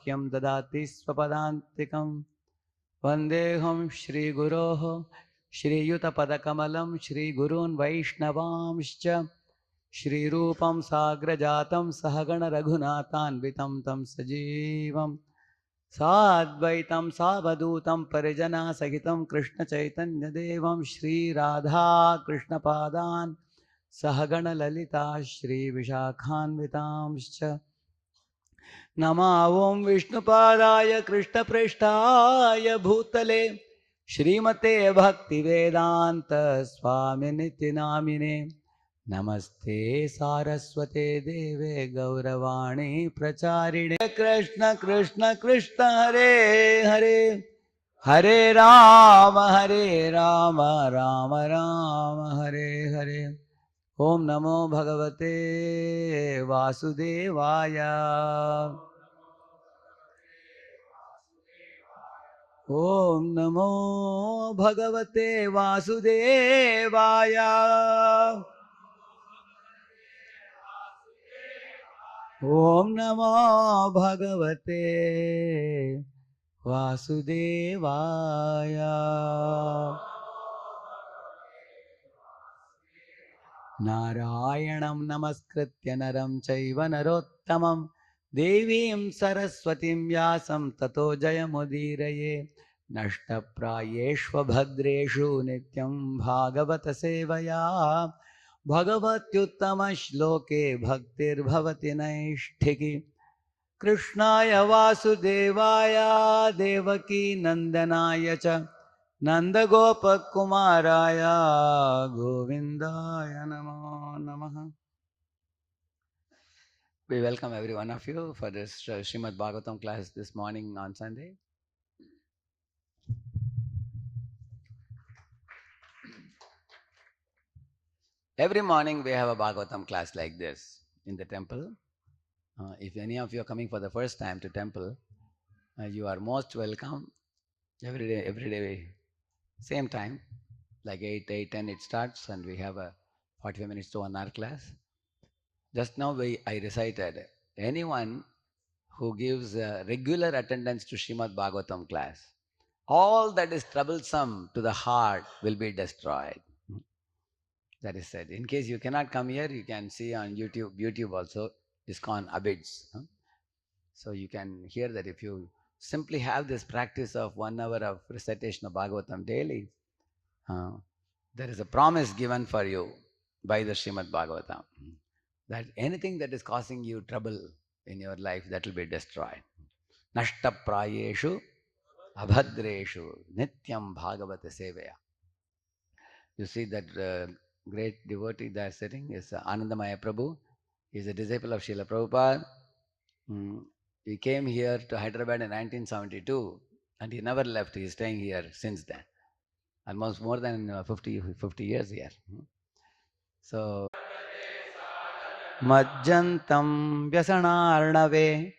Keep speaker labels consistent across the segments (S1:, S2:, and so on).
S1: वाक्यं ददाति स्वपदान्तिकं वन्देऽहं श्रीगुरोः श्रीयुतपदकमलं श्रीगुरून् वैष्णवांश्च श्रीरूपं साग्रजातं सहगण रघुनाथान्वितं तं सजीवं साद्वैतं सावधूतं परिजनसहितं कृष्णचैतन्यदेवं श्रीराधा कृष्णपादान् सहगण ललिता श्रीविशाखान्वितांश्च नमो ॐ विष्णुपादाय कृष्णप्रेष्ठाय भूतले श्रीमते भक्तिवेदान्त स्वामिनिति नामिने नमस्ते सारस्वते देवे गौरवाणी प्रचारिणे कृष्ण कृष्ण कृष्ण हरे हरे हरे राम राम राम हरे हरे ओम नमो भगवते वासुदेवाय ओम नमो भगवते वासुदेवाय ओम नमो भगवते वासुदेवाय नारायणं नमस्कृत्य नरं चैव नरोत्तमं देवीं सरस्वतीं व्यासं ततो जयमुदीरये नष्टप्रायेष्वभद्रेषु नित्यं भागवत सेवया भगवत्युत्तमश्लोके भक्तिर्भवति नैष्ठिकी कृष्णाय वासुदेवाय देवकी नंदनाय च नंदगोपकुमाराय गोविंदाय नमो नमः. We welcome every one of you for this Srimad Bhagavatam class this morning on Sunday. Every morning we have a Bhagavatam class like this in the temple. If any of you are coming for the first time to temple, you are most welcome. Every day, same time, like 8:10 it starts, and we have a 45 minutes to 1 hour class. Just now I recited, anyone who gives regular attendance to Srimad Bhagavatam class, all that is troublesome to the heart will be destroyed. That is said. In case you cannot come here, you can see on YouTube also, ISKCON Abids. So you can hear that if you simply have this practice of 1 hour of recitation of Bhagavatam daily, there is a promise given for you by the Srimad Bhagavatam that anything that is causing you trouble in your life, that will be destroyed. Nashta prayeshu abhadreshu nityam bhagavata sevaya. You see that great devotee there sitting is Anandamaya Prabhu. He is a disciple of Srila Prabhupada. He came here to Hyderabad in 1972 and he never left. He is staying here since then. Almost more than 50 years here. So, Majjantam Vyasanarnave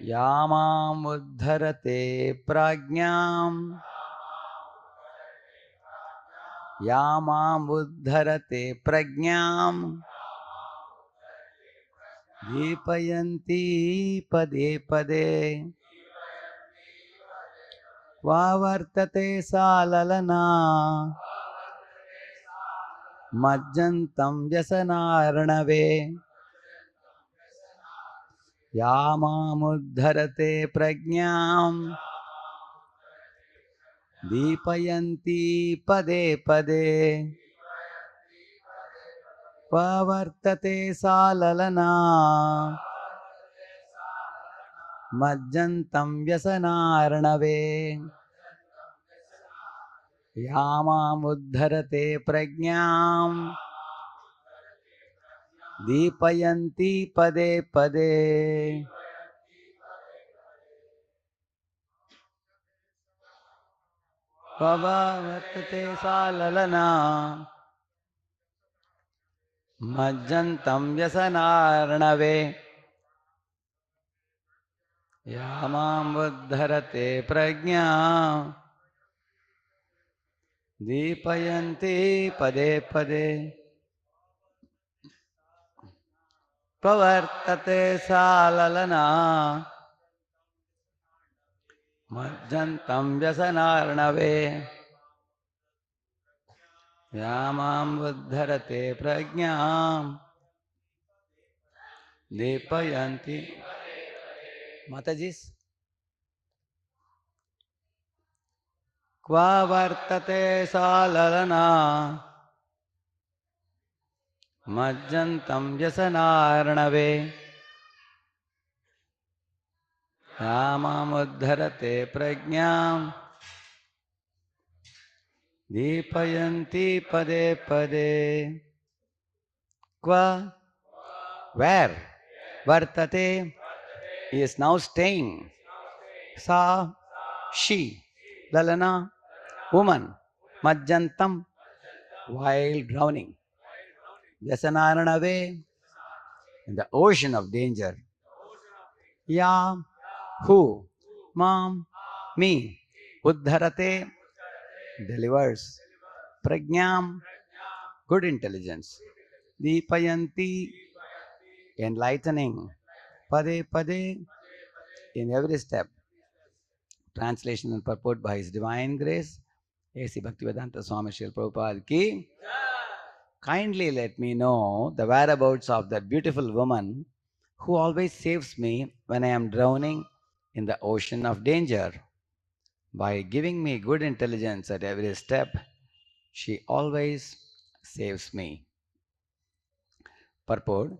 S1: Yamam Uddharate Prajnam Yamam Uddharate Prajnam Deepayanti Pade Pade Vavartate Salalana Majjantam Vyasanarnave Yamamuddharate prajñam Deepayanti pade pade Pavartate salalana Majjantam Vyasanarnave Yamamuddharate prajñam Deepayanti pade pade Pavartate salalana Majjantam Vyasanarnave Yamamuddharate prajñam Deepayanti pade pade. Pravartate salalana Majjantam vyasanarnave Yamam buddharate prajnam Depayanti Matajis Kva vartate salalana Majjantam vyasanarnave Yamam buddharate prajnam Depayanti pade pade Kva Where? Vartate he is now staying. Sa, she, Lalana, woman, Majjantam, while drowning. Vyasanaranave, in the ocean of danger. Ya, who, Mam, me, Uddharate, delivers. Prajnam, good intelligence. Deepayanti, enlightening. Pade pade, in every step. Translation and purport by His Divine Grace, A.C. Bhaktivedanta Swami Srila Prabhupada ki. Kindly let me know the whereabouts of that beautiful woman who always saves me when I am drowning in the ocean of danger. By giving me good intelligence at every step, she always saves me. Purport.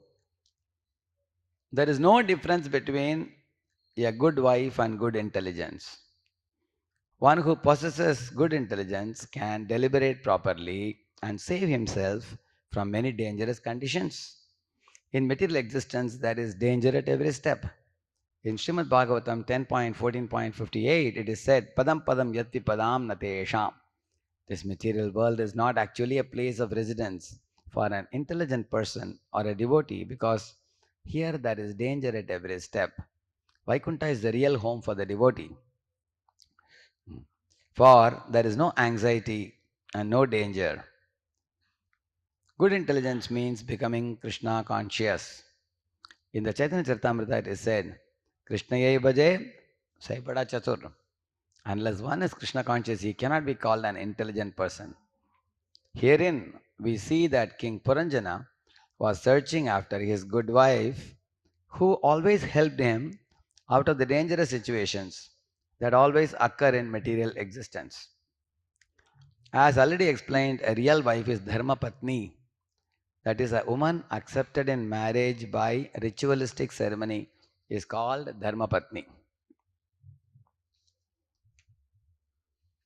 S1: There is no difference between a good wife and good intelligence. One who possesses good intelligence can deliberate properly and save himself from many dangerous conditions. In material existence, there is danger at every step. In Srimad Bhagavatam 10.14.58, it is said, Padam Padam Yatti Padam Natesham. This material world is not actually a place of residence for an intelligent person or a devotee because here there is danger at every step. Vaikuntha is the real home for the devotee. For there is no anxiety and no danger. Good intelligence means becoming Krishna conscious. In the Chaitanya Charitamrita it is said, Krishna yai bhaje sai bada chatur. Unless one is Krishna conscious, he cannot be called an intelligent person. Herein we see that King Puranjana was searching after his good wife who always helped him out of the dangerous situations that always occur in material existence. As already explained, a real wife is Dharma Patni, that is a woman accepted in marriage by ritualistic ceremony is called Dharma Patni,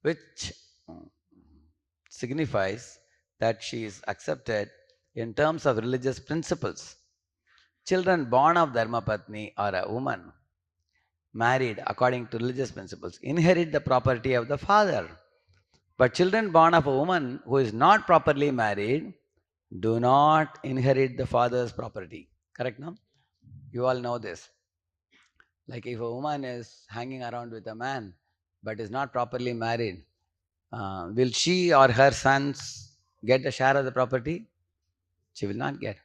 S1: which signifies that she is accepted in terms of religious principles. Children born of Dharma Patni or a woman married according to religious principles inherit the property of the father. But children born of a woman who is not properly married do not inherit the father's property. Correct, no? You all know this. Like if a woman is hanging around with a man but is not properly married, will she or her sons get a share of the property? She will not get.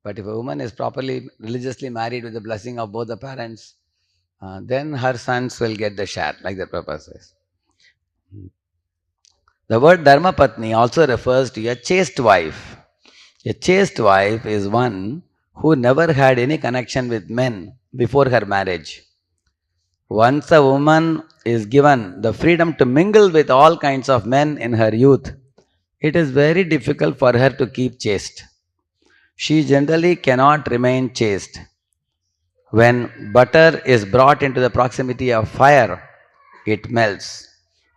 S1: But if a woman is properly religiously married with the blessing of both the parents, then her sons will get the share, like the Prabhupada says. The word Dharma Patni also refers to a chaste wife. A chaste wife is one who never had any connection with men before her marriage. Once a woman is given the freedom to mingle with all kinds of men in her youth, it is very difficult for her to keep chaste. She generally cannot remain chaste. When butter is brought into the proximity of fire, it melts.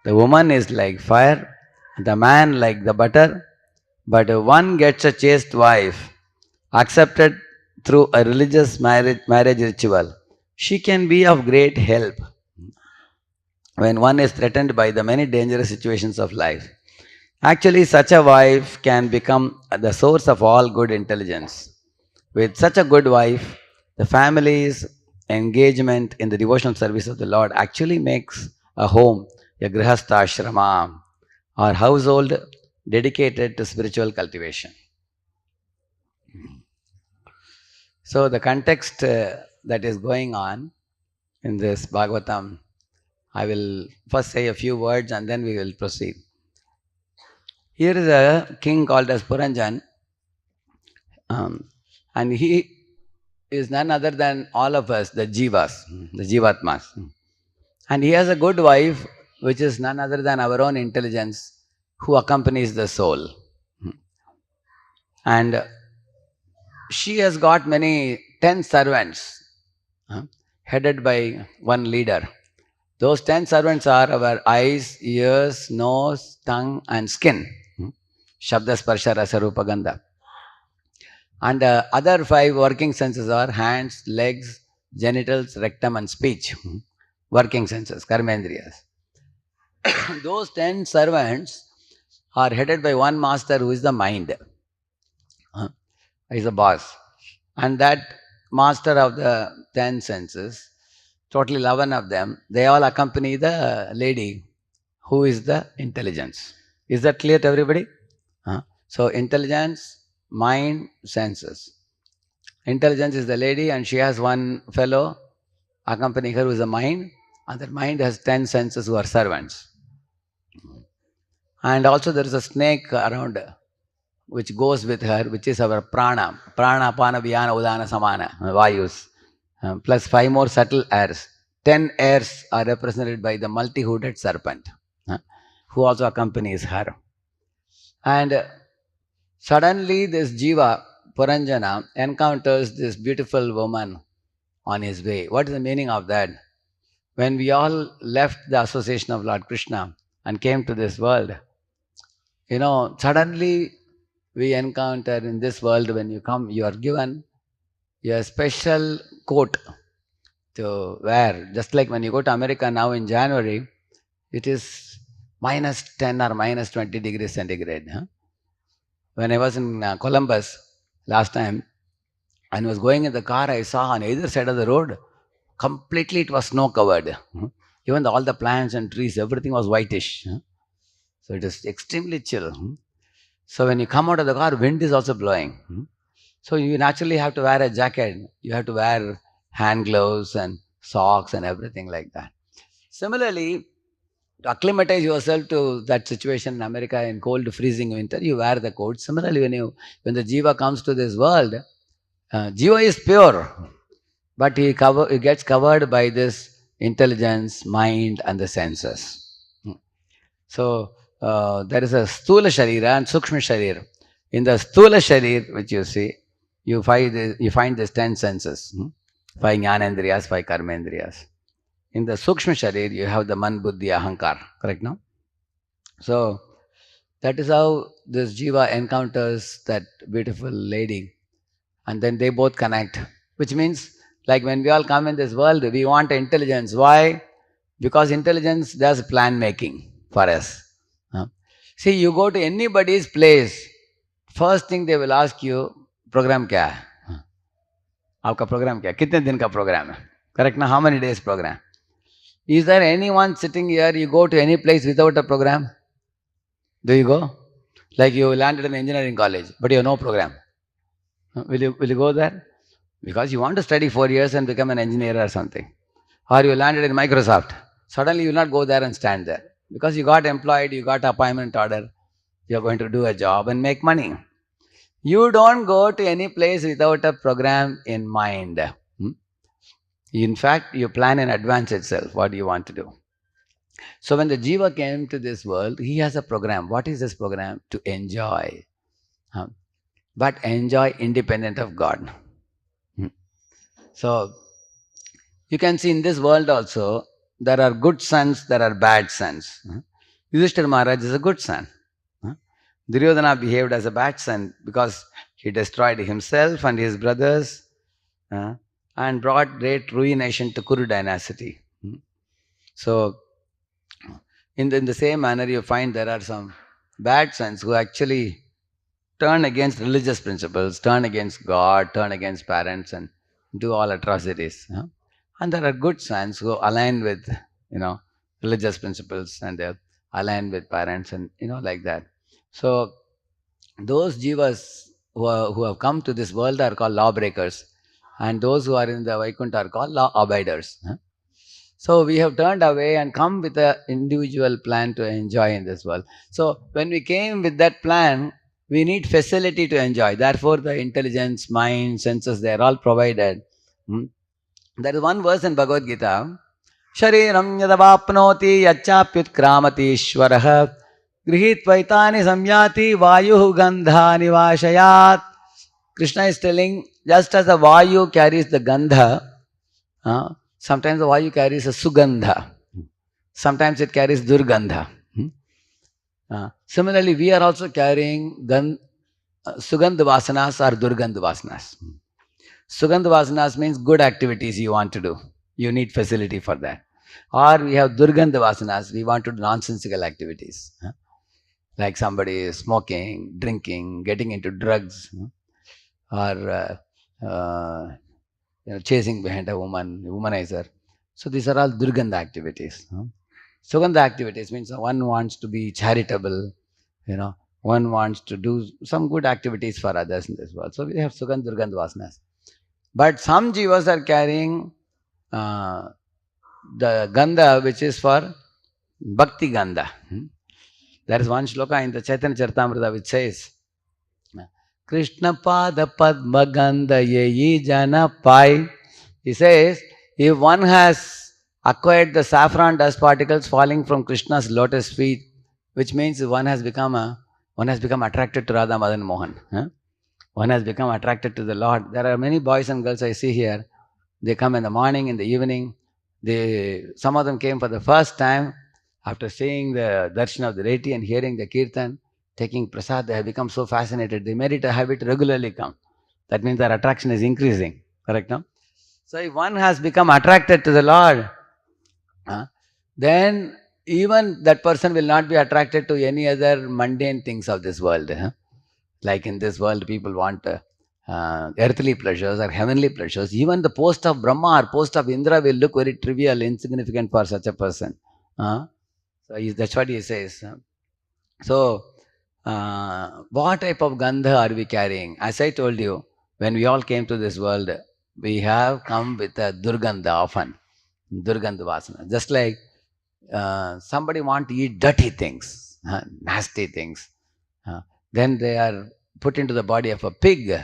S1: The woman is like fire, the man like the butter, but if one gets a chaste wife, accepted through a religious marriage ritual, she can be of great help when one is threatened by the many dangerous situations of life. Actually, such a wife can become the source of all good intelligence. With such a good wife, the family's engagement in the devotional service of the Lord actually makes a home, a grihastha ashrama, or household dedicated to spiritual cultivation. So the context that is going on in this Bhagavatam, I will first say a few words and then we will proceed. Here is a king called as Puranjan, um, and he is none other than all of us, the jivas, the jivatmas. And he has a good wife, which is none other than our own intelligence, who accompanies the soul. And she has got many 10 servants, uh, headed by one leader. Those 10 servants are our eyes, ears, nose, tongue, and skin. Shabda, Sparsha, Rasa, Rupa, Gandha. And other 5 working senses are hands, legs, genitals, rectum, and speech. Working senses, karmendriyas. Those 10 servants are headed by one master who is the mind. Is the boss. And that master of the 10 senses, totally 11 of them, they all accompany the lady who is the intelligence. Is that clear to everybody? So intelligence, mind, senses. Intelligence is the lady and she has one fellow accompanying her who is the mind, and that mind has 10 senses who are servants. And also there is a snake around which goes with her, which is our prana. Prana, apana, vyana, udana, samana, vayus. Plus 5 more subtle airs. 10 airs are represented by the multi-hooded serpent, who also accompanies her. And suddenly this jiva, Puranjana, encounters this beautiful woman on his way. What is the meaning of that? When we all left the association of Lord Krishna and came to this world, suddenly we encounter in this world, when you come, you are given a special coat to wear. Just like when you go to America now in January, it is minus 10 or minus 20 degrees centigrade. When I was in Columbus last time and was going in the car, I saw on either side of the road, completely it was snow covered. Even all the plants and trees, everything was whitish. So it is extremely chill. So when you come out of the car, wind is also blowing. So you naturally have to wear a jacket. You have to wear hand gloves and socks and everything like that. Similarly, to acclimatize yourself to that situation in America in cold, freezing winter, you wear the coat. Similarly, when the jiva comes to this world, jiva is pure, but he gets covered by this intelligence, mind, and the senses. So there is a stula sharira and sukshma sharira. In the stula sharir, which you see, you find these 10 senses, 5 jnanendriyas, 5 karmendriyas. In the sukshma sharir, you have the man, buddhi, ahankar. Correct now? So that is how this jiva encounters that beautiful lady, and then they both connect. Which means, like when we all come in this world, we want intelligence. Why? Because intelligence does plan making for us. See, you go to anybody's place, first thing they will ask you, program क्या है? आपका program क्या है? कितने दिन का program है? Correct ना? How many days program? Is there anyone sitting here, you go to any place without a program? Do you go? Like you landed in engineering college, but you have no program. Will you go there? Because you want to study 4 years and become an engineer or something. Or you landed in Microsoft. Suddenly you will not go there and stand there. Because you got employed, you got appointment order, you're going to do a job and make money. You don't go to any place without a program in mind. In fact, you plan in advance itself what you want to do. So when the jiva came to this world, he has a program. What is this program? To enjoy. But enjoy independent of God. So you can see in this world also, there are good sons, there are bad sons. Yudhishthira Maharaj is a good son. Duryodhana behaved as a bad son because he destroyed himself and his brothers and brought great ruination to Kuru dynasty. So in the same manner, you find there are some bad sons who actually turn against religious principles, turn against God, turn against parents, and do all atrocities. And there are good sons who align with, religious principles, and they're aligned with parents, and like that. So those jivas who have come to this world are called lawbreakers. and those who are in the Vaikuntha are called law abiders. So we have turned away and come with an individual plan to enjoy in this world. So when we came with that plan, we need facility to enjoy. Therefore, the intelligence, mind, senses, they are all provided. Hmm. There is one verse in Bhagavad Gita. Shariram yadavapnoti yachapyutkramati ishwaraha grihitvaitani samyati vayuhu gandhani vashayat. Krishna is telling, just as the Vayu carries the Gandha, sometimes the Vayu carries a Sugandha, sometimes it carries Durgandha. Similarly, we are also carrying Sugandha Vasanas or Durgandha Vasanas. Sugandha Vasanas means good activities you want to do. You need facility for that. Or we have Durgandha Vasanas, we want to do nonsensical activities. Like somebody is smoking, drinking, getting into drugs, or chasing behind a woman, womanizer. So these are all Durgandha activities. Sugandha activities means one wants to be charitable, one wants to do some good activities for others in this world. So we have Sugandha, Durgandha Vasanas. But some jivas are carrying the Gandha which is for Bhakti Gandha. There is one shloka in the Chaitanya Charitamrita which says, Krishna Pada Padma Gandha Yeyi Jana Pai. He says, if one has acquired the saffron dust particles falling from Krishna's lotus feet, which means one has become attracted to Radha Madanmohan. One has become attracted to the Lord. There are many boys and girls I see here. They come in the morning, in the evening. Some of them came for the first time after seeing the darshan of the deity and hearing the kirtan, taking prasad. They have become so fascinated. They made it a habit to regularly come. That means their attraction is increasing. Correct, no? So if one has become attracted to the Lord, then even that person will not be attracted to any other mundane things of this world. Like in this world, people want earthly pleasures or heavenly pleasures. Even the post of Brahma or post of Indra will look very trivial, insignificant for such a person. So that's what he says. So, what type of Gandha are we carrying? As I told you, when we all came to this world, we have come with a Durgandha often. Durgandha Vasana. Just like somebody want to eat dirty things, nasty things. Then they are put into the body of a pig.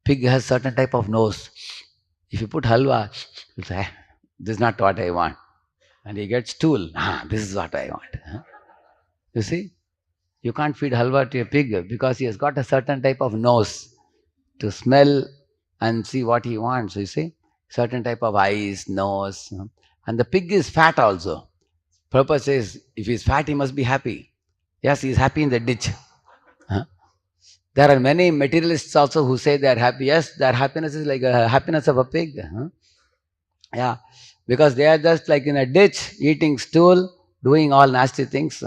S1: Pig has certain type of nose. If you put halwa, you'll say, this is not what I want. And he gets stool. This is what I want. You see, you can't feed halwa to a pig because he has got a certain type of nose to smell and see what he wants. You see, certain type of eyes, nose. And the pig is fat also. Purpose is, if he's fat, he must be happy. Yes, he's happy in the ditch. There are many materialists also who say they are happy. Yes, their happiness is like a happiness of a pig. Yeah, because they are just like in a ditch, eating stool, doing all nasty things.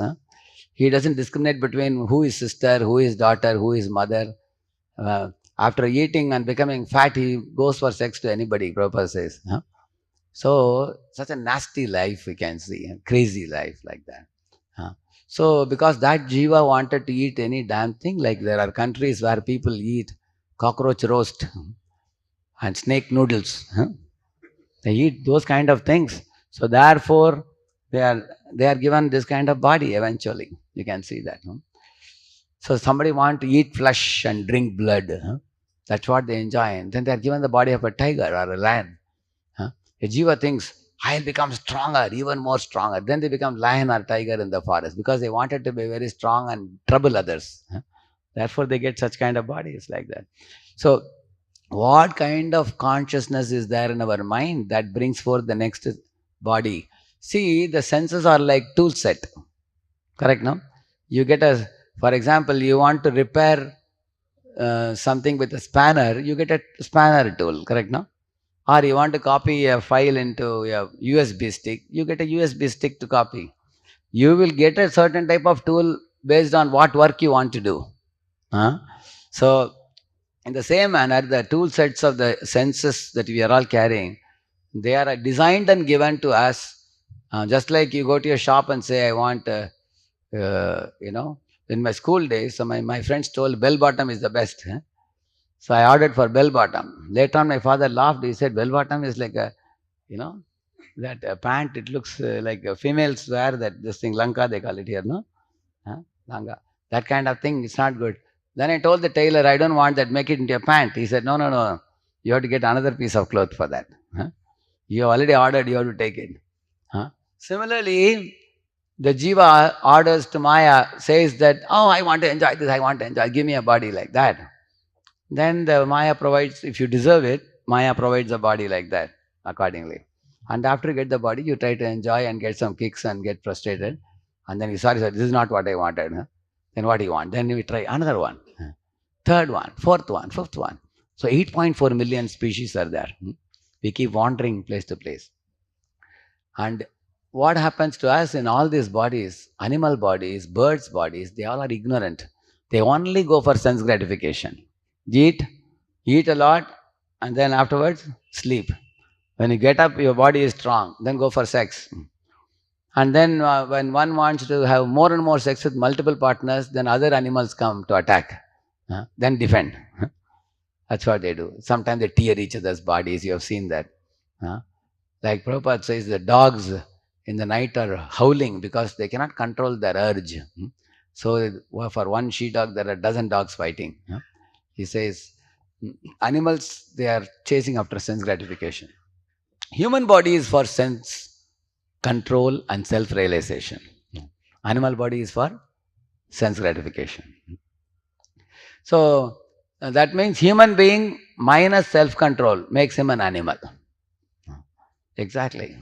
S1: He doesn't discriminate between who is sister, who is daughter, who is mother. After eating and becoming fat, he goes for sex to anybody, Prabhupada says. So, such a nasty life we can see, a crazy life like that. So, because that jiva wanted to eat any damn thing, like there are countries where people eat cockroach roast and snake noodles. They eat those kind of things. So, therefore, they are given this kind of body eventually. You can see that. So, somebody want to eat flesh and drink blood. That's what they enjoy. And then they are given the body of a tiger or a lion. A jiva thinks, I'll become stronger, even more stronger. Then they become lion or tiger in the forest because they wanted to be very strong and trouble others. Therefore, they get such kind of bodies like that. So, what kind of consciousness is there in our mind that brings forth the next body? See, the senses are like tool set. Correct, no? You get for example, you want to repair something with a spanner, you get a spanner tool. Correct, no? Or you want to copy a file into a USB stick, you get a USB stick to copy. You will get a certain type of tool based on what work you want to do. So, in the same manner, the tool sets of the senses that we are all carrying, they are designed and given to us. Just like you go to a shop and say, I want, in my school days, so my friends told bell bottom is the best. So I ordered for bell bottom. Later on, my father laughed. He said, bell bottom is like a, you know, that pant. It looks like females wear that, this thing, Lanka, they call it here, no? Huh? Langa. That kind of thing, it's not good. Then I told the tailor, I don't want that, make it into a pant. He said, no, no, no. You have to get another piece of cloth for that. Huh? You have already ordered, you have to take it. Huh? Similarly, the Jiva orders to Maya, says that, oh, I want to enjoy this, I want to enjoy, give me a body like that. Then the Maya provides, if you deserve it, Maya provides a body like that accordingly. And after you get the body, you try to enjoy and get some kicks and get frustrated. And then you, sorry, this is not what I wanted. Huh? Then what do you want? Then we try another one, third one, fourth one, fifth one. So 8.4 million species are there. We keep wandering place to place. And what happens to us in all these bodies, animal bodies, birds' bodies, they all are ignorant. They only go for sense gratification. Eat, eat a lot, and then afterwards sleep. When you get up, your body is strong. Then go for sex. And then when one wants to have more and more sex with multiple partners, then other animals come to attack. Then defend. That's what they do. Sometimes they tear each other's bodies. You have seen that. Like Prabhupada says, the dogs in the night are howling because they cannot control their urge. So for one she-dog, there are a dozen dogs fighting. He says, animals, they are chasing after sense gratification. Human body is for sense control and self-realization. Animal body is for sense gratification. So that means human being minus self-control makes him an animal. Exactly.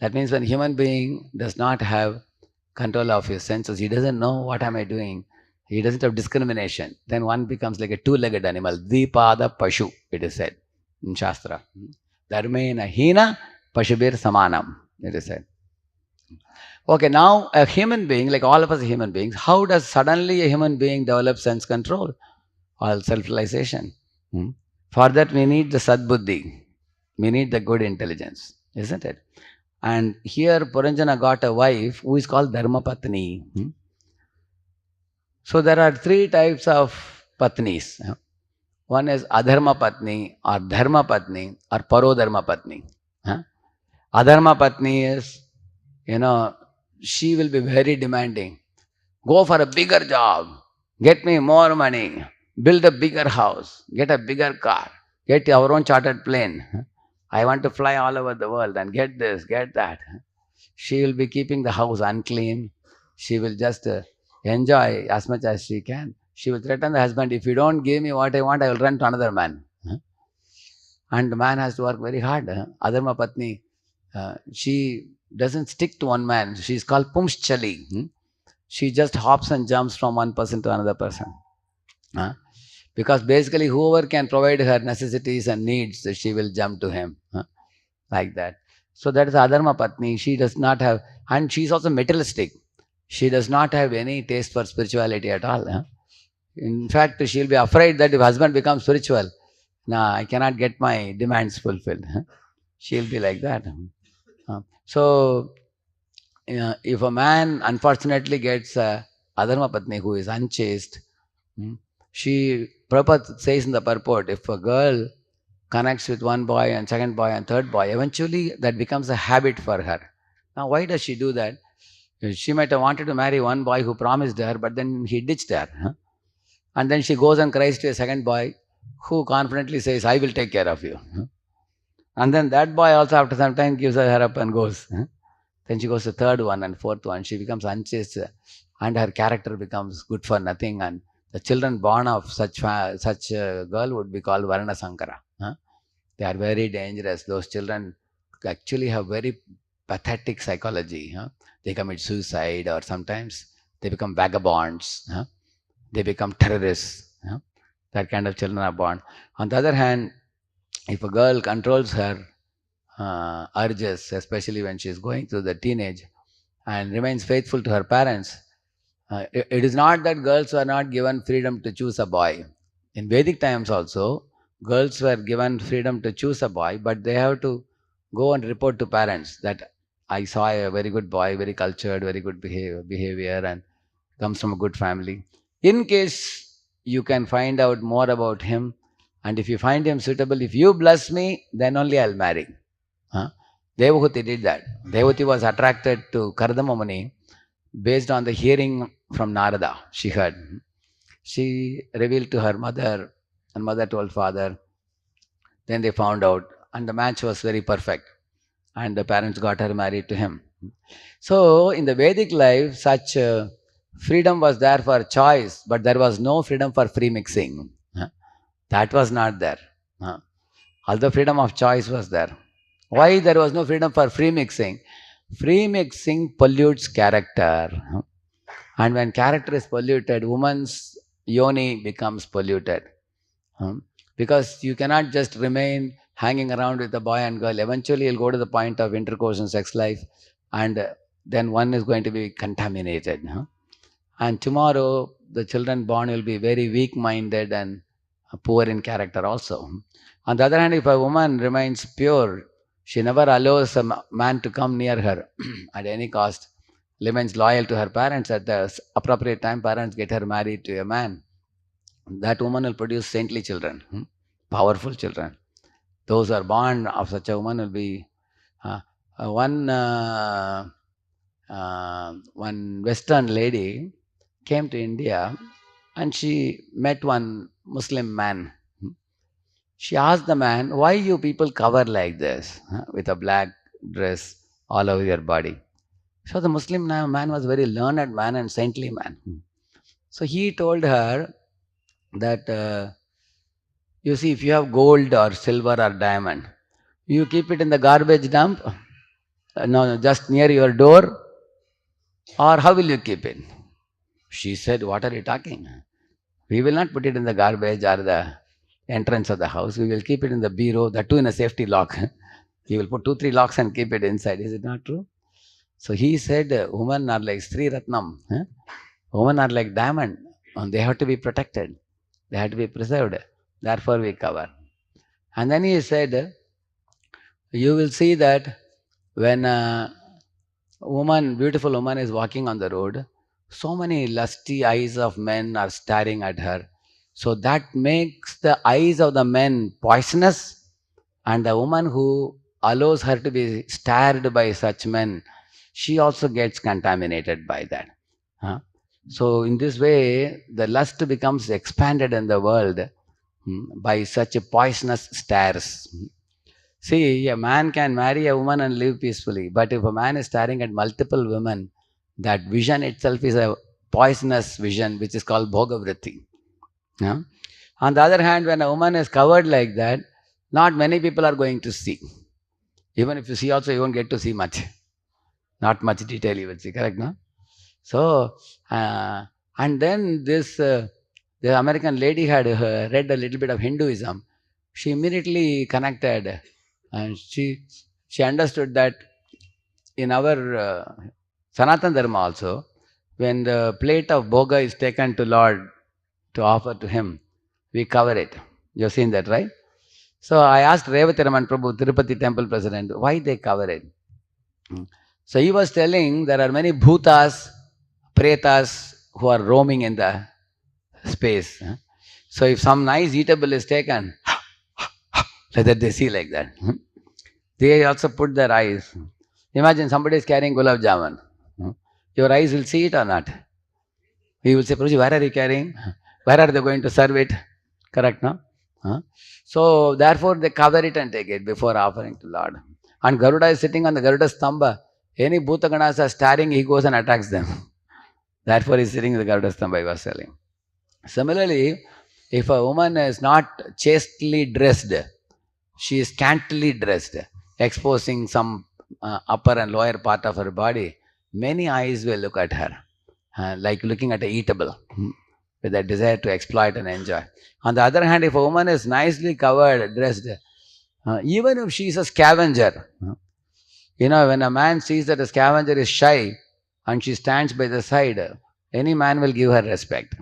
S1: That means when human being does not have control of his senses, he doesn't know what am I doing. He doesn't have discrimination. Then one becomes like a two-legged animal. Dvipada Pashu, it is said in Shastra. Dharmena hina Pashubir samanam, it is said. Okay, now a human being, like all of us are human beings, how does suddenly a human being develop sense control or self-realization? For that we need the sadbuddhi. We need the good intelligence, isn't it? And here Puranjana got a wife who is called Dharma Patni. So there are three types of patnis. One is Adharma Patni or Dharma Patni or Parodharma Patni. Adharma Patni is, she will be very demanding. Go for a bigger job. Get me more money. Build a bigger house. Get a bigger car. Get our own chartered plane. I want to fly all over the world and get this, get that. She will be keeping the house unclean. She will just enjoy as much as she can. She will threaten the husband, if you don't give me what I want, I will run to another man. And the man has to work very hard. Adharma Patni, she doesn't stick to one man. She is called Pumschali. She just hops and jumps from one person to another person. Because basically whoever can provide her necessities and needs, she will jump to him. Like that. So that is Adharma Patni. She does not have, and she is also materialistic. She does not have any taste for spirituality at all. In fact, she will be afraid that if husband becomes spiritual, I cannot get my demands fulfilled. She will be like that. So, if a man unfortunately gets a Adharma Patni who is unchaste, Prabhupada says in the purport, if a girl connects with one boy and second boy and third boy, eventually that becomes a habit for her. Now, why does she do that? She might have wanted to marry one boy who promised her, but then he ditched her. And then she goes and cries to a second boy who confidently says, I will take care of you. And then that boy also after some time gives her up and goes. Then she goes to third one and fourth one. She becomes unchaste and her character becomes good for nothing. And the children born of such a girl would be called Varna Sankara. They are very dangerous. Those children actually have very pathetic psychology. They commit suicide or sometimes they become vagabonds. They become terrorists. That kind of children are born. On the other hand, if a girl controls her urges, especially when she is going through the teenage, and remains faithful to her parents, it is not that girls were not given freedom to choose a boy. In Vedic times also, girls were given freedom to choose a boy, but they have to go and report to parents that I saw a very good boy, very cultured, very good behavior and comes from a good family. In case you can find out more about him, And if you find him suitable, if you bless me, then only I'll marry. Huh? Devahuti did that. Devahuti was attracted to Kardama Muni based on the hearing from Narada. She heard. She revealed to her mother, and mother told father. Then they found out, and the match was very perfect. And the parents got her married to him. So, in the Vedic life, such freedom was there for choice, but there was no freedom for free mixing. Huh? That was not there. Huh? Although freedom of choice was there. Why there was no freedom for free mixing? Free mixing pollutes character. Huh? And when character is polluted, woman's yoni becomes polluted. Huh? Because you cannot just remain hanging around with a boy and girl. Eventually, you'll go to the point of intercourse and sex life, and then one is going to be contaminated. Huh? And tomorrow, the children born will be very weak minded and poor in character also. On the other hand, if a woman remains pure, she never allows a man to come near her at any cost, remains loyal to her parents. At the appropriate time, parents get her married to a man. That woman will produce saintly children, powerful children. Those who are born of such a woman will be uh, one one Western lady came to India and she met one Muslim man. She asked the man, "Why you people cover like this with a black dress all over your body?" So the Muslim man was very learned man and saintly man. So he told her that you see, if you have gold or silver or diamond, you keep it in the garbage dump, no, just near your door, or how will you keep it? She said, "What are you talking? We will not put it in the garbage or the entrance of the house. We will keep it in the bureau, that too in a safety lock. We will put 2, 3 locks and keep it inside." Is it not true? So he said, women are like Sri Ratnam. Women are like diamond. And they have to be protected. They have to be preserved. Therefore we cover. And then he said, you will see that when a woman, beautiful woman is walking on the road, so many lusty eyes of men are staring at her. So that makes the eyes of the men poisonous, and the woman who allows her to be stared by such men, she also gets contaminated by that. Huh? So in this way, the lust becomes expanded in the world by such a poisonous stares. See, a man can marry a woman and live peacefully, but if a man is staring at multiple women, that vision itself is a poisonous vision, which is called bhogavritti. Yeah? On the other hand, when a woman is covered like that, not many people are going to see. Even if you see also, you won't get to see much. Not much detail you will see, correct, no? So, and then the American lady had read a little bit of Hinduism. She immediately connected, and she understood that in our Sanatan Dharma also, when the plate of bhoga is taken to Lord to offer to him, we cover it. You've seen that, right? So I asked Revatiraman Prabhu, Tirupati temple president, why they cover it. So he was telling there are many bhutas, pretas who are roaming in the space. So if some nice eatable is taken, like that they see like that. They also put their eyes. Imagine somebody is carrying gulab jamun. Your eyes will see it or not? He will say, Prabhuji, where are you carrying? Where are they going to serve it? Correct, no? So therefore they cover it and take it before offering to Lord. And Garuda is sitting on the Garuda Stamba. Any Bhutaganas are staring, he goes and attacks them. Therefore he is sitting in the Garuda Stamba, he was telling. Similarly, if a woman is not chastely dressed, she is scantily dressed, exposing some upper and lower part of her body, many eyes will look at her, like looking at a eatable, with a desire to exploit and enjoy. On the other hand, if a woman is nicely covered, dressed, even if she is a scavenger, when a man sees that a scavenger is shy and she stands by the side, any man will give her respect.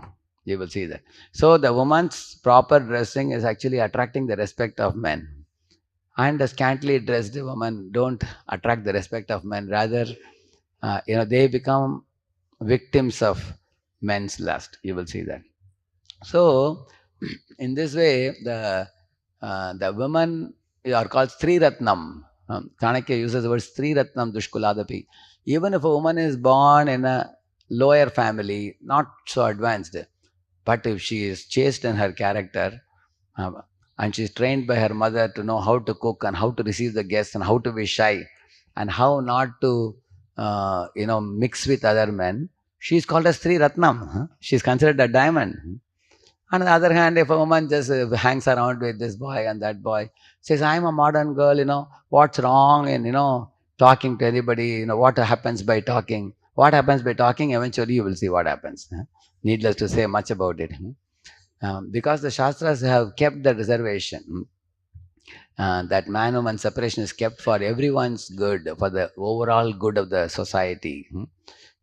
S1: You will see that. So the woman's proper dressing is actually attracting the respect of men. And a scantily dressed woman don't attract the respect of men. Rather, they become victims of men's lust. You will see that. So In this way, the women are called Sri Ratnam. Chanakya uses the word Sri Ratnam Dushkuladapi. Even if a woman is born in a lower family, not so advanced, but if she is chaste in her character, um, and she's trained by her mother to know how to cook and how to receive the guests and how to be shy and how not to, mix with other men, she's called as Sri Ratnam. She's considered a diamond. On the other hand, if a woman just hangs around with this boy and that boy says, I'm a modern girl, what's wrong in, talking to anybody, what happens by talking? What happens by talking? Eventually, you will see what happens. Needless to say much about it. Because the Shastras have kept the reservation that man-woman separation is kept for everyone's good, for the overall good of the society.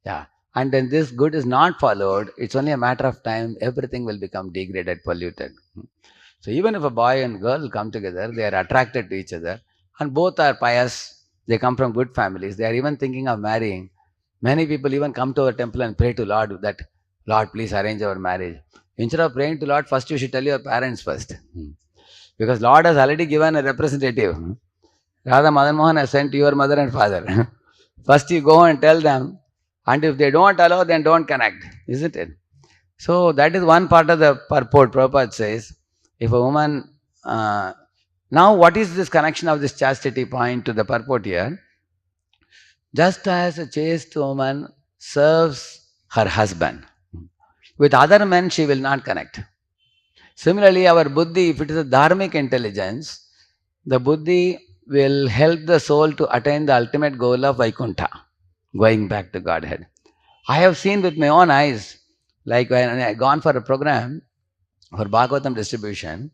S1: Yeah. And then this good is not followed, it's only a matter of time, everything will become degraded, polluted. So even if a boy and girl come together, they are attracted to each other, and both are pious, they come from good families, they are even thinking of marrying. Many people even come to our temple and pray to Lord that, Lord, please arrange our marriage. Instead of praying to Lord, first you should tell your parents first. Because Lord has already given a representative. Radha Madanmohan has sent your mother and father. First you go and tell them, and if they don't allow, then don't connect, isn't it? So that is one part of the purport. Prabhupada says, if a woman, now what is this connection of this chastity point to the purport here? Just as a chaste woman serves her husband, with other men she will not connect. Similarly, our buddhi, if it is a dharmic intelligence, the buddhi will help the soul to attain the ultimate goal of Vaikuntha, going back to Godhead. I have seen with my own eyes, like when I gone for a program for Bhagavatam distribution,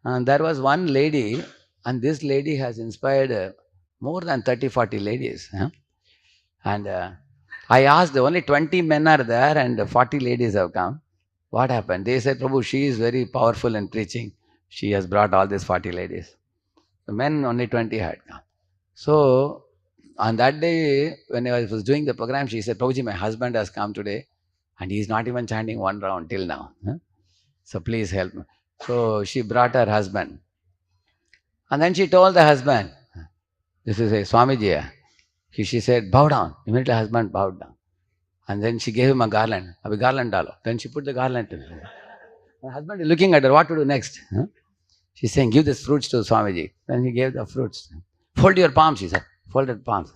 S1: and there was one lady, and this lady has inspired more than 30, 40 ladies. And I asked, only 20 men are there and 40 ladies have come. What happened? They said, Prabhu, she is very powerful in preaching. She has brought all these 40 ladies. The men, only 20 had come. So, on that day, when I was doing the program, she said, Prabhuji, my husband has come today and he is not even chanting one round till now. So, please help me. So, she brought her husband. And then she told the husband, this is a Swamiji. She said, bow down. Immediately, husband bowed down. And then she gave him a garland. Abhi garland dalo. Then she put the garland to him. My husband is looking at her, what to do next? She's saying, give this fruits to Swamiji. Then he gave the fruits. Fold your palms, she said. Folded palms.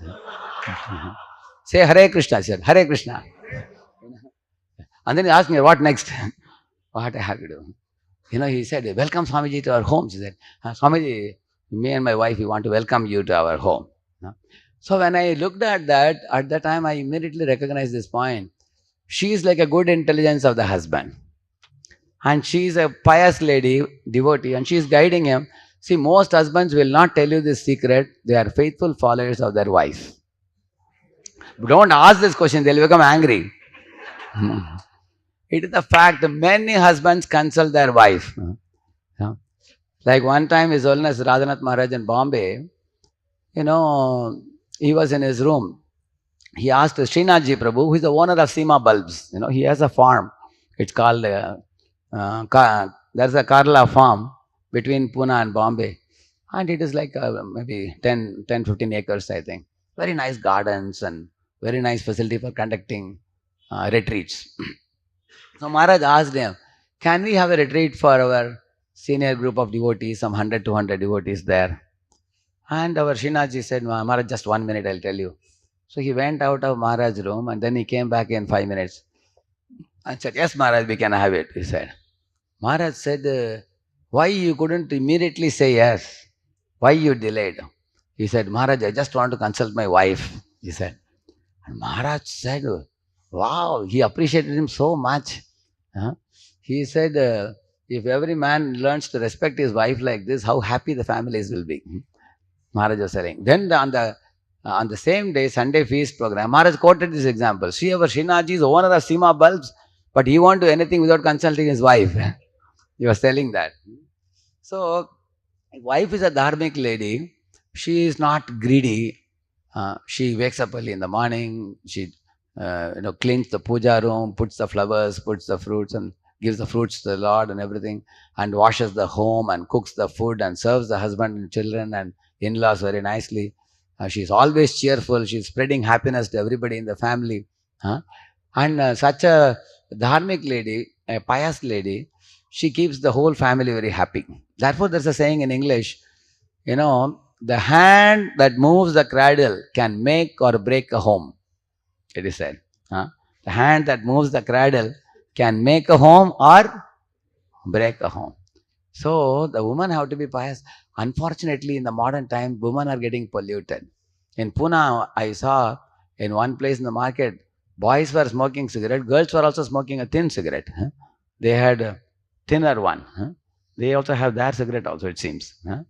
S1: Say Hare Krishna, she said. Hare Krishna. And then he asked me, what next? What I have to do? He said, welcome Swamiji to our home. She said, Swamiji, me and my wife, we want to welcome you to our home. So when I looked at that time, I immediately recognized this point. She is like a good intelligence of the husband. And she is a pious lady, devotee, and she is guiding him. See, most husbands will not tell you this secret. They are faithful followers of their wife. Don't ask this question, they'll become angry. It is the fact that many husbands consult their wife. Like one time, His Holiness Radhanath Maharaj in Bombay, he was in his room. He asked Srinathji Prabhu, who is the owner of Seema bulbs. He has a farm. It's called, there's a Karla farm between Pune and Bombay. And it is like maybe 10, 15 acres, I think. Very nice gardens and very nice facility for conducting retreats. So Maharaj asked him, can we have a retreat for our senior group of devotees, some 100, 200 devotees there? And our Srinathji said, Maharaj, just 1 minute, I'll tell you. So he went out of Maharaj's room and then he came back in 5 minutes and said, yes, Maharaj, we can have it, he said. Maharaj said, why you couldn't immediately say yes? Why you delayed? He said, Maharaj, I just want to consult my wife, he said. And Maharaj said, wow, he appreciated him so much. He said, if every man learns to respect his wife like this, how happy the families will be. Maharaj was saying. Then on the same day, Sunday feast program, Maharaj quoted this example. See, our Srinathji is owner of Seema bulbs, but he won't do anything without consulting his wife. He was telling that. So, wife is a dharmic lady. She is not greedy. She wakes up early in the morning. She cleans the puja room, puts the flowers, puts the fruits, and gives the fruits to the Lord and everything, and washes the home and cooks the food and serves the husband and children and in-laws very nicely. She's always cheerful. She's spreading happiness to everybody in the family. Huh? And such a dharmic lady, a pious lady, she keeps the whole family very happy. Therefore, there's a saying in English, the hand that moves the cradle can make or break a home, it is said. Huh? The hand that moves the cradle can make a home or break a home. So the women have to be pious. Unfortunately, in the modern time, women are getting polluted. In Pune, I saw in one place in the market, boys were smoking cigarette, girls were also smoking a thin cigarette. Huh? They had a thinner one. Huh? They also have their cigarette also, it seems. Huh?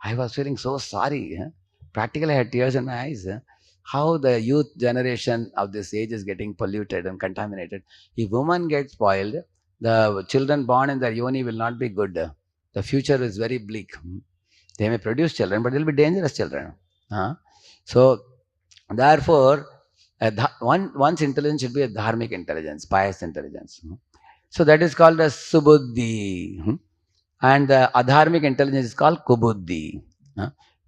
S1: I was feeling so sorry. Huh? Practically, I had tears in my eyes. Huh? How the youth generation of this age is getting polluted and contaminated. If women get spoiled, the children born in their yoni will not be good. The future is very bleak. They may produce children, but they'll be dangerous children. Huh? So, therefore, one's intelligence should be a dharmic intelligence, pious intelligence. So that is called as subuddhi. And the adharmic intelligence is called kubuddhi.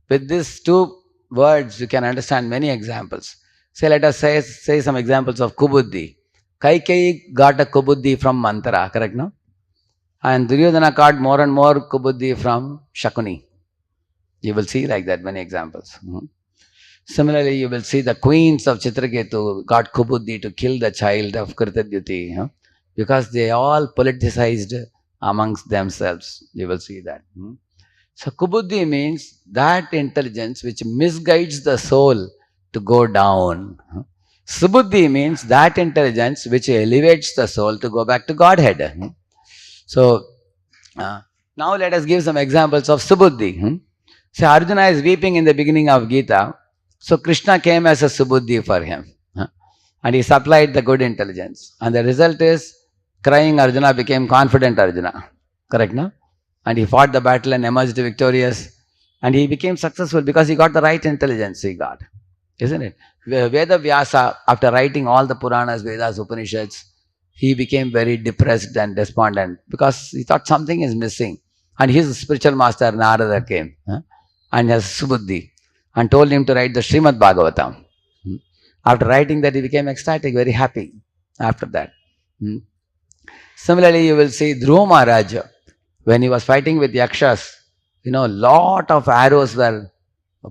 S1: With these two words, you can understand many examples. Say, let us say some examples of kubuddhi. Kaikeyi got a kubuddhi from mantra, correct, no? And Duryodhana got more and more kubuddhi from Shakuni. You will see like that many examples. Similarly, you will see the queens of Chitraketu got kubuddhi to kill the child of Kritadyuti, because they all politicized amongst themselves. You will see that. So kubuddhi means that intelligence which misguides the soul to go down. Subuddhi means that intelligence which elevates the soul to go back to Godhead. So now let us give some examples of subuddhi. So Arjuna is weeping in the beginning of Gita. So Krishna came as a subuddhi for him. And he supplied the good intelligence. And the result is crying Arjuna became confident Arjuna. Correct, no? And he fought the battle and emerged victorious. And he became successful because he got the right intelligence he got. Isn't it? Veda Vyasa, after writing all the Puranas, Vedas, Upanishads, he became very depressed and despondent because he thought something is missing. And his spiritual master Narada came and has subuddhi and told him to write the Srimad Bhagavatam. After writing that, he became ecstatic, very happy after that. Similarly, you will see Dhruva Maharaj, when he was fighting with Yakshas, lot of arrows were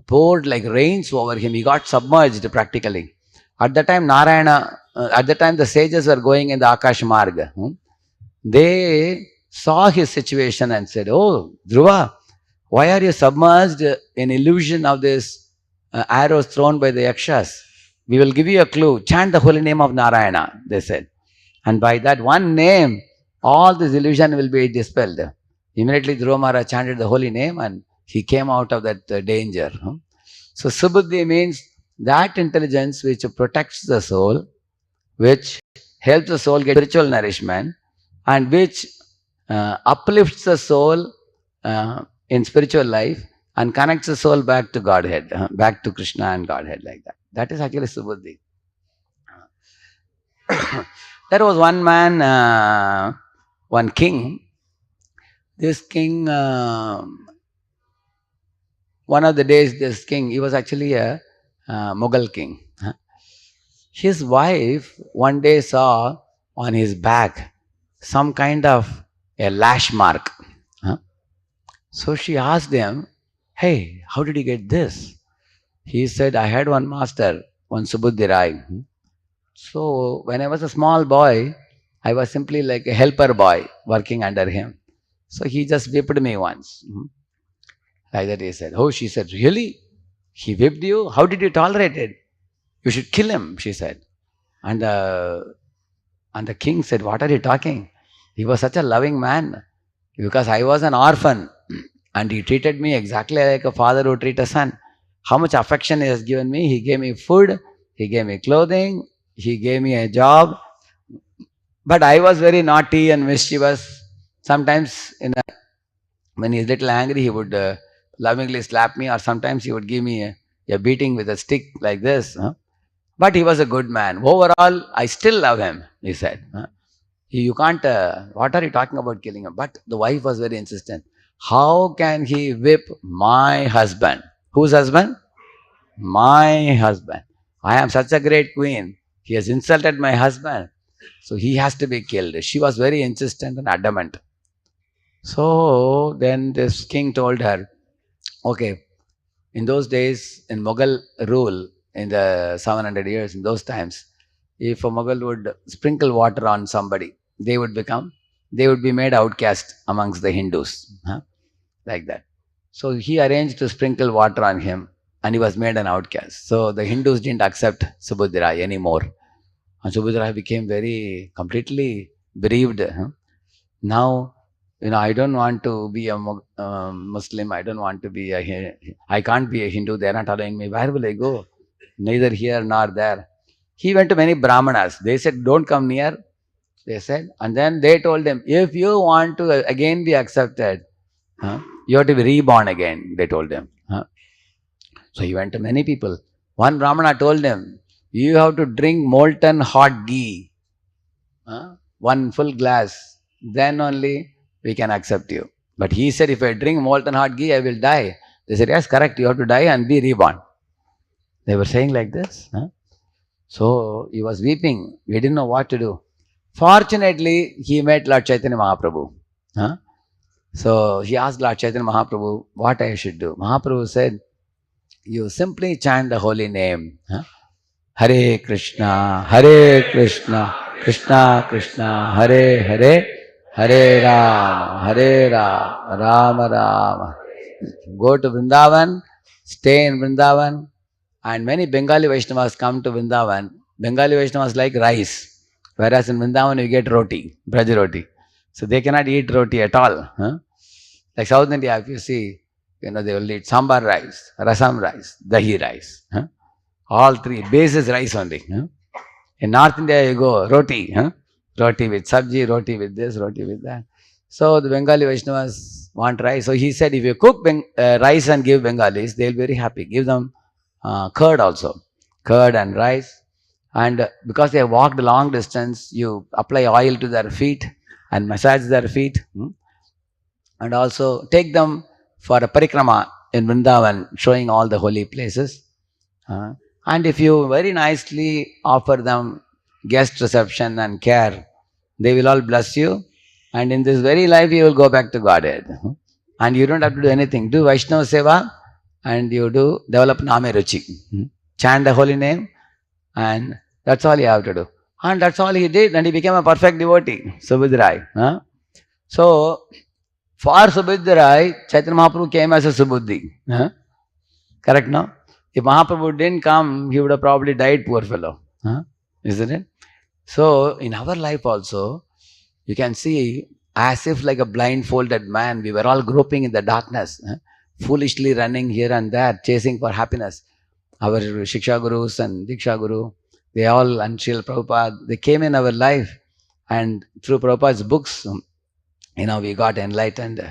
S1: poured like rains over him. He got submerged practically. At the time, the sages were going in the Akash Marga. They saw his situation and said, "Oh, Dhruva, why are you submerged in illusion of this arrows thrown by the Yakshas? We will give you a clue. Chant the holy name of Narayana," they said. And by that one name, all this illusion will be dispelled. Immediately, Dhruva Maharaj chanted the holy name and he came out of that danger. So, Subuddhi means that intelligence which protects the soul, which helps the soul get spiritual nourishment, and which uplifts the soul in spiritual life and connects the soul back to Godhead, back to Krishna and Godhead, like that. That is actually Subuddhi. There was one man, one king. This king, one of the days, this king, he was actually a Mughal king. His wife one day saw on his back some kind of a lash mark. So she asked him, "Hey, how did you get this?" He said, "I had one master, one Subuddhi Rai. So when I was a small boy, I was simply like a helper boy working under him. So he just whipped me once." Like that he said. "Oh," she said, "Really? He whipped you? How did you tolerate it? You should kill him," she said. And the king said, "What are you talking? He was such a loving man because I was an orphan and he treated me exactly like a father would treat a son. How much affection he has given me. He gave me food, he gave me clothing, he gave me a job. But I was very naughty and mischievous. Sometimes when he is little angry, he would lovingly slap me, or sometimes he would give me a beating with a stick like this. But he was a good man. Overall, I still love him," he said. You can't, what are you talking about killing him? But the wife was very insistent. How can he whip my husband? Whose husband? My husband. I am such a great queen. He has insulted my husband. So he has to be killed. She was very insistent and adamant. So then this king told her, okay, in those days, in Mughal rule, in the 700 years, in those times, if a Mughal would sprinkle water on somebody, they would be made outcast amongst the Hindus, like that. So he arranged to sprinkle water on him, and he was made an outcast. So the Hindus didn't accept Subhadra anymore. And Subhadra became very completely bereaved. Now, I don't want to be a Muslim. I don't want to be I can't be a Hindu. They're not allowing me. Where will I go? Neither here nor there. He went to many Brahmanas. They said, don't come near. They said, and then they told him, if you want to again be accepted, you have to be reborn again, they told him. So he went to many people. One Brahmana told him, you have to drink molten hot ghee, one full glass, then only we can accept you. But he said, if I drink molten hot ghee, I will die. They said, yes, correct, you have to die and be reborn. They were saying like this. So he was weeping. He didn't know what to do. Fortunately, he met Lord Chaitanya Mahaprabhu. So he asked Lord Chaitanya Mahaprabhu what I should do. Mahaprabhu said, you simply chant the holy name. Hare Krishna, Hare Krishna, Krishna Krishna, Hare Hare, Hare Rama, Rama Rama. Go to Vrindavan, stay in Vrindavan, and many Bengali Vaishnavas come to Vrindavan. Bengali Vaishnavas like rice, whereas in Vrindavan you get roti, Braj roti. So they cannot eat roti at all. Like South India, if you see, they will eat sambar rice, rasam rice, dahi rice. All three, base is rice only. In North India, you go roti, roti with sabji, roti with this, roti with that. So the Bengali Vaishnavas want rice. So he said, if you cook rice and give Bengalis, they'll be very happy. Give them curd also, curd and rice. And because they have walked a long distance, you apply oil to their feet and massage their feet. And also take them for a parikrama in Vrindavan, showing all the holy places. And if you very nicely offer them guest reception and care, they will all bless you. And in this very life, you will go back to Godhead. And you don't have to do anything. Do Vaishnava Seva and you do develop Name Ruchi. Chant the holy name, and that's all you have to do. And that's all he did, and he became a perfect devotee, Subhadrai. So, for Subhadrai, Chaitanya Mahaprabhu came as a Subhuddhi. Correct, no? If Mahaprabhu didn't come, he would have probably died, poor fellow. Isn't it? So, in our life also, you can see as if like a blindfolded man, we were all groping in the darkness, foolishly running here and there, chasing for happiness. Our Shiksha Gurus and Diksha Guru, they all, and Srila Prabhupada, they came in our life, and through Prabhupada's books, we got enlightened.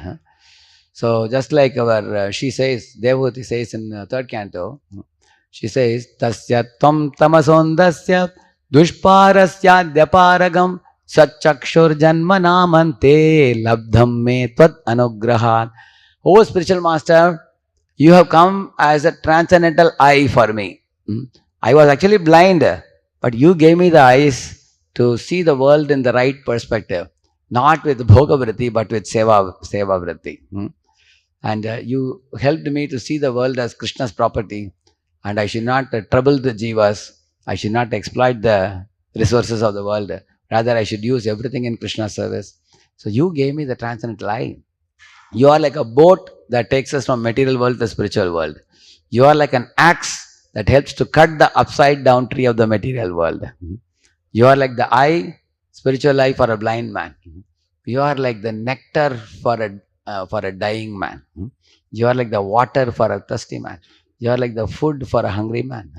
S1: So just like our, she says, Devhuti says in third canto, she says, Tasya tvam tamasondasya dushparasya dyaparagam satchakshur janma namante labdham me tvat anugrahat. Oh spiritual master, you have come as a transcendental eye for me. I was actually blind, but you gave me the eyes to see the world in the right perspective. Not with bhoga vritti, but with seva vritti. And you helped me to see the world as Krishna's property, and I should not trouble the jivas. I should not exploit the resources of the world. Rather, I should use everything in Krishna's service. So you gave me the transcendental eye. You are like a boat that takes us from material world to the spiritual world. You are like an axe that helps to cut the upside down tree of the material world. You are like the eye, spiritual eye for a blind man. You are like the nectar for a dying man. You are like the water for a thirsty man. You are like the food for a hungry man.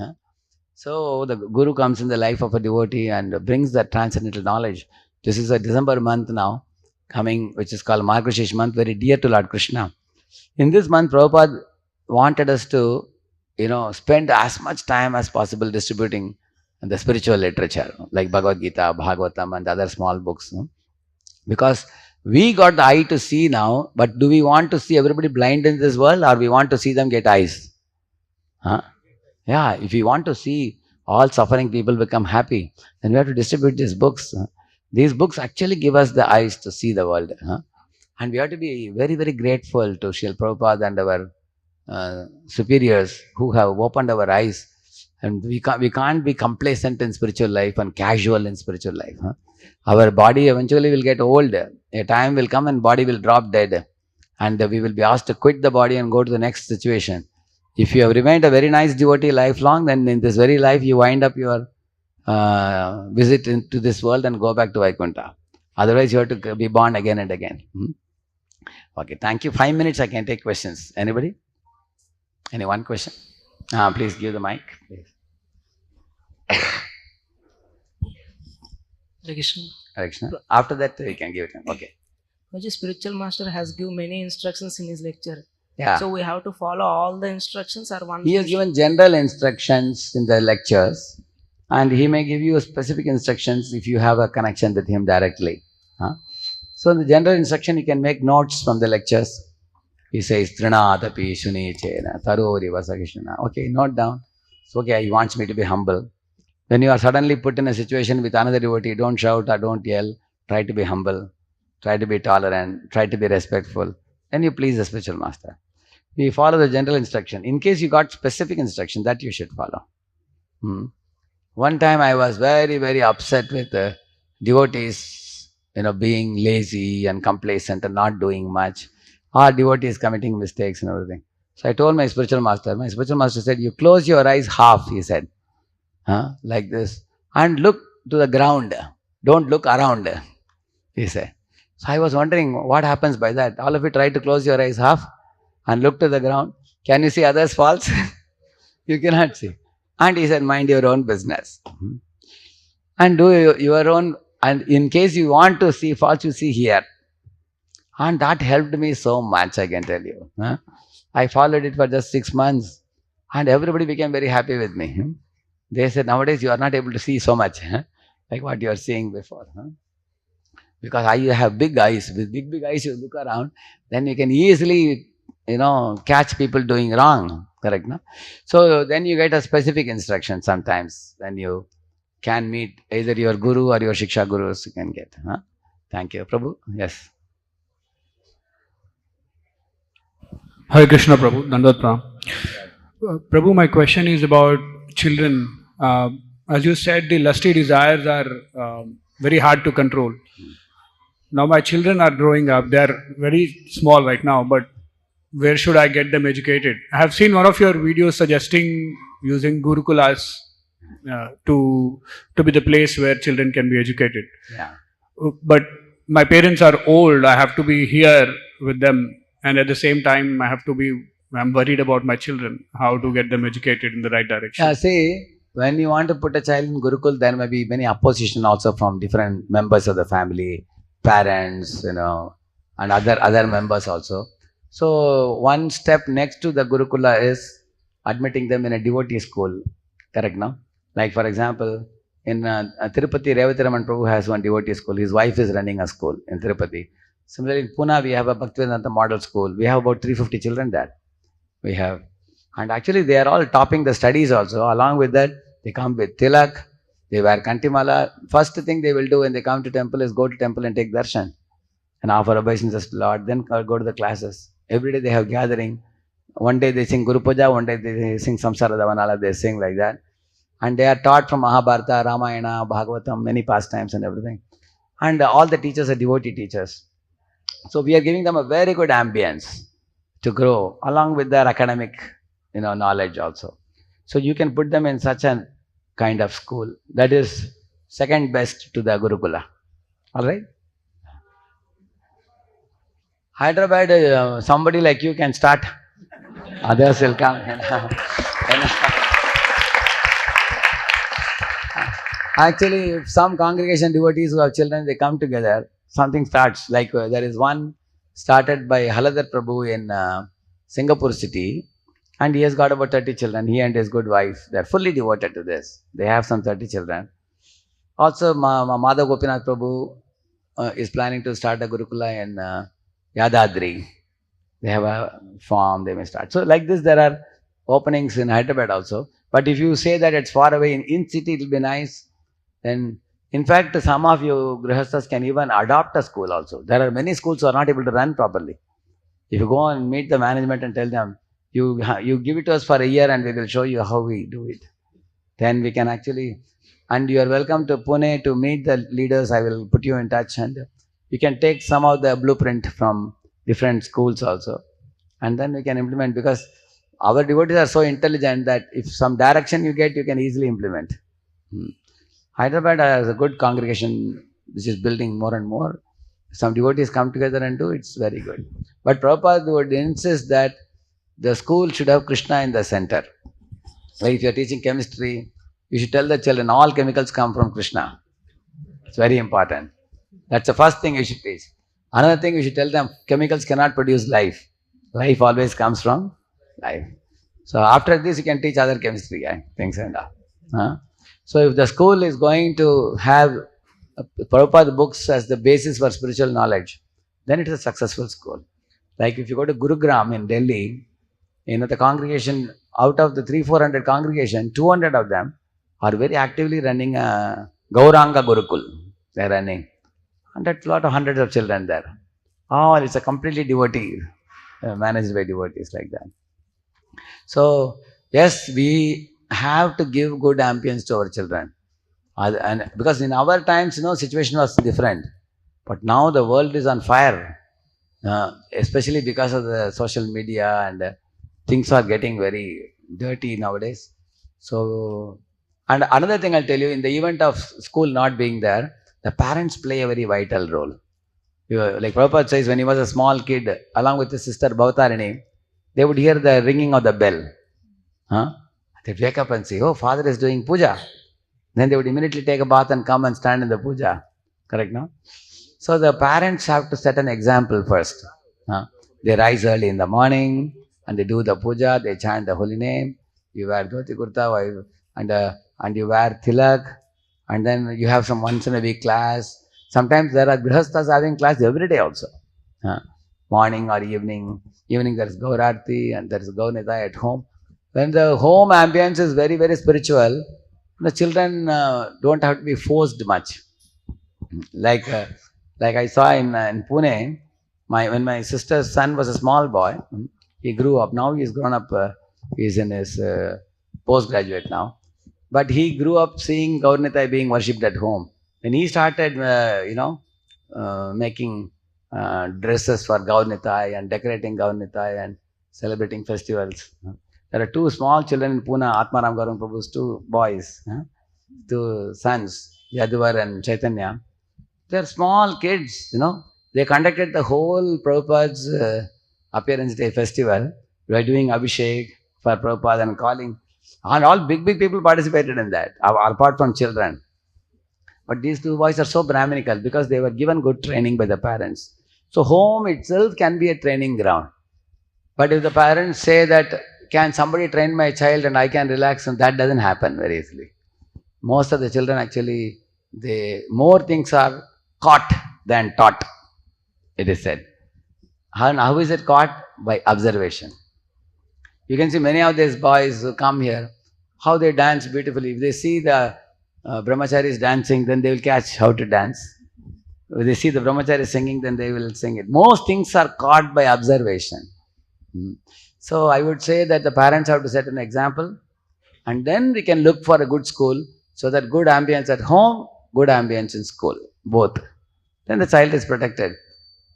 S1: So the Guru comes in the life of a devotee and brings that transcendental knowledge. This is a December month now coming, which is called Margashish month, very dear to Lord Krishna. In this month, Prabhupada wanted us to, spend as much time as possible distributing and the spiritual literature like Bhagavad Gita, Bhagavatam, and other small books. No? Because we got the eye to see now, but do we want to see everybody blind in this world, or we want to see them get eyes? Huh? Yeah, if we want to see all suffering people become happy, then we have to distribute these books. These books actually give us the eyes to see the world. Huh? And we have to be very, very grateful to Srila Prabhupada and our superiors who have opened our eyes. And we can't be complacent in spiritual life and casual in spiritual life. Huh? Our body eventually will get old. A time will come and body will drop dead. And we will be asked to quit the body and go to the next situation. If you have remained a very nice devotee lifelong, then in this very life you wind up your visit into this world and go back to Vaikuntha. Otherwise you have to be born again and again. Okay, thank you. 5 minutes I can take questions. Anybody? Any one question? Please give the mic. Please.
S2: Hare Krishna.
S1: Hare Krishna. After that you can give it. Okay.
S2: The spiritual master has given many instructions in his lecture.
S1: Yeah.
S2: So we have to follow all the instructions or one?
S1: He has given general instructions in the lectures, and he may give you specific instructions if you have a connection with him directly. So in the general instruction, you can make notes from the lectures. He says, Trinadapi Shuni Chena, Tarori Vasakishna. Okay, note down. So, okay, he wants me to be humble. When you are suddenly put in a situation with another devotee, don't shout or don't yell. Try to be humble. Try to be tolerant. Try to be respectful. Then you please the spiritual master. We follow the general instruction. In case you got specific instruction, that you should follow. One time I was very, very upset with the devotees, being lazy and complacent and not doing much. Or devotees committing mistakes and everything. So I told my spiritual master. My spiritual master said, you close your eyes half, he said. Like this. And look to the ground. Don't look around, he said. So I was wondering what happens by that. All of you try to close your eyes half and look to the ground. Can you see others' faults? You cannot see. And he said, mind your own business. And do your own, and in case you want to see faults, you see here. And that helped me so much, I can tell you. I followed it for just 6 months. And everybody became very happy with me. They said, nowadays you are not able to see so much, like what you are seeing before. Because I have big eyes. With big eyes, you look around, then you can easily, catch people doing wrong. Correct, no? So then you get a specific instruction sometimes when you can meet either your guru or your Shiksha gurus you can get. Thank you. Prabhu, yes.
S3: Hare Krishna, Prabhu. Dandavat Pranam. Prabhu, my question is about children. As you said, the lusty desires are very hard to control. Now my children are growing up. They are very small right now, but where should I get them educated? I have seen one of your videos suggesting using Gurukulas to be the place where children can be educated.
S1: Yeah.
S3: But my parents are old. I have to be here with them. And at the same time, I'm worried about my children, how to get them educated in the right direction.
S1: Yeah, see, when you want to put a child in Gurukul, there may be many opposition also from different members of the family, parents, and other members also. So one step next to the Gurukula is admitting them in a devotee school. Correct, no? Like for example, in Tirupati, Revatiraman Prabhu has one devotee school. His wife is running a school in Tirupati. Similarly, in Pune, we have a Bhaktivedanta model school. We have about 350 children there. We have. And actually, they are all topping the studies also. Along with that, they come with tilak, they wear kantimala. First thing they will do when they come to temple is go to temple and take darshan and offer obeisances to Lord. Then go to the classes. Every day they have gathering. One day they sing Guru Puja, one day they sing Samsara Davanala, they sing like that. And they are taught from Mahabharata, Ramayana, Bhagavatam, many pastimes and everything. And all the teachers are devotee teachers. So we are giving them a very good ambience to grow along with their academic, knowledge also. So you can put them in such a kind of school that is second best to the Gurukula. All right. Hyderabad, somebody like you can start. Others will come. Actually, if some congregation devotees who have children, they come together. Something starts, like there is one started by Haladar Prabhu in Singapore city. And he has got about 30 children. He and his good wife, they are fully devoted to this. They have some 30 children. Also, Madhav Gopinath Prabhu is planning to start a Gurukula in Yadadri. They have a farm, they may start. So like this, there are openings in Hyderabad also. But if you say that it's far away, in city it will be nice, then in fact, some of you grihasthas can even adopt a school also. There are many schools who are not able to run properly. If you go and meet the management and tell them, you give it to us for a year and we will show you how we do it. Then we can actually, and you are welcome to Pune to meet the leaders. I will put you in touch and you can take some of the blueprint from different schools also. And then we can implement, because our devotees are so intelligent that if some direction you get, you can easily implement. Hyderabad has a good congregation which is building more and more. Some devotees come together and do, it's very good. But Prabhupada would insist that the school should have Krishna in the center. Like if you are teaching chemistry, you should tell the children all chemicals come from Krishna. It's very important. That's the first thing you should teach. Another thing you should tell them, chemicals cannot produce life. Life always comes from life. So after this, you can teach other chemistry and things and all. So if the school is going to have Prabhupada books as the basis for spiritual knowledge, then it is a successful school. Like if you go to Gurugram in Delhi, the congregation, out of the 300-400 congregation, 200 of them are very actively running a Gauranga Gurukul. They are running. And that's a lot of hundreds of children there. It's a completely devotee, managed by devotees like that. So, yes, we have to give good ambience to our children. And because in our times, situation was different. But now the world is on fire, especially because of the social media, and things are getting very dirty nowadays. So, and another thing I'll tell you, in the event of school not being there, the parents play a very vital role. Like Prabhupada says, when he was a small kid, along with his sister Bhavatarini, they would hear the ringing of the bell. They'd wake up and say, oh, father is doing puja. Then they would immediately take a bath and come and stand in the puja. Correct, no? So the parents have to set an example first. They rise early in the morning and they do the puja, they chant the holy name. You wear dhoti kurta and you wear tilak, and then you have some once in a week class. Sometimes there are grihasthas having class every day also. Morning or evening. Evening there is Gaurarti and there is Gaunita at home. When the home ambience is very, very spiritual, the children don't have to be forced much. Like I saw in Pune, when my sister's son was a small boy, he grew up. Now he's grown up. He's in his postgraduate now. But he grew up seeing Gaurnitai being worshipped at home. When he started, making dresses for Gaurnitai and decorating Gaurnitai and celebrating festivals. There are two small children in Pune, Atmaram Gaurang Prabhu's two boys, two sons, Yaduvar and Chaitanya. They are small kids, They conducted the whole Prabhupada's appearance day festival. We are doing Abhishek for Prabhupada and calling. And all big people participated in that, apart from children. But these two boys are so Brahminical because they were given good training by the parents. So home itself can be a training ground. But if the parents say that, can somebody train my child and I can relax, and that doesn't happen very easily. Most of the children actually, more things are caught than taught, it is said. How is it caught? By observation. You can see many of these boys who come here, how they dance beautifully. If they see the brahmacharis dancing, then they will catch how to dance. If they see the brahmacharis singing, then they will sing it. Most things are caught by observation. So I would say that the parents have to set an example, and then we can look for a good school, so that good ambience at home, good ambience in school, both. Then the child is protected.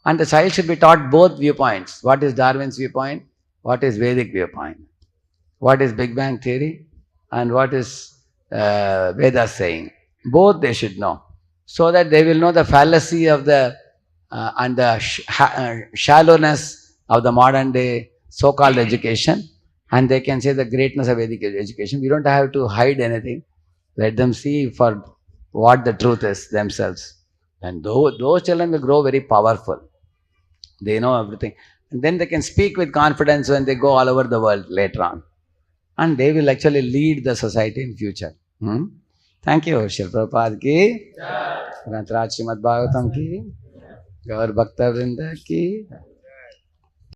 S1: And the child should be taught both viewpoints. What is Darwin's viewpoint? What is Vedic viewpoint? What is Big Bang theory? And what is Vedas saying? Both they should know, so that they will know the fallacy of the and the shallowness of the modern day so-called education, and they can say the greatness of Vedic education. We don't have to hide anything. Let them see for what the truth is themselves. And those children will grow very powerful. They know everything. And then they can speak with confidence when they go all over the world later on. And they will actually lead the society in future. Thank you. Srila Prabhupada ki, Granth Raj Srimad Bhagavatam ki, Gaur Bhakta Vrinda ki.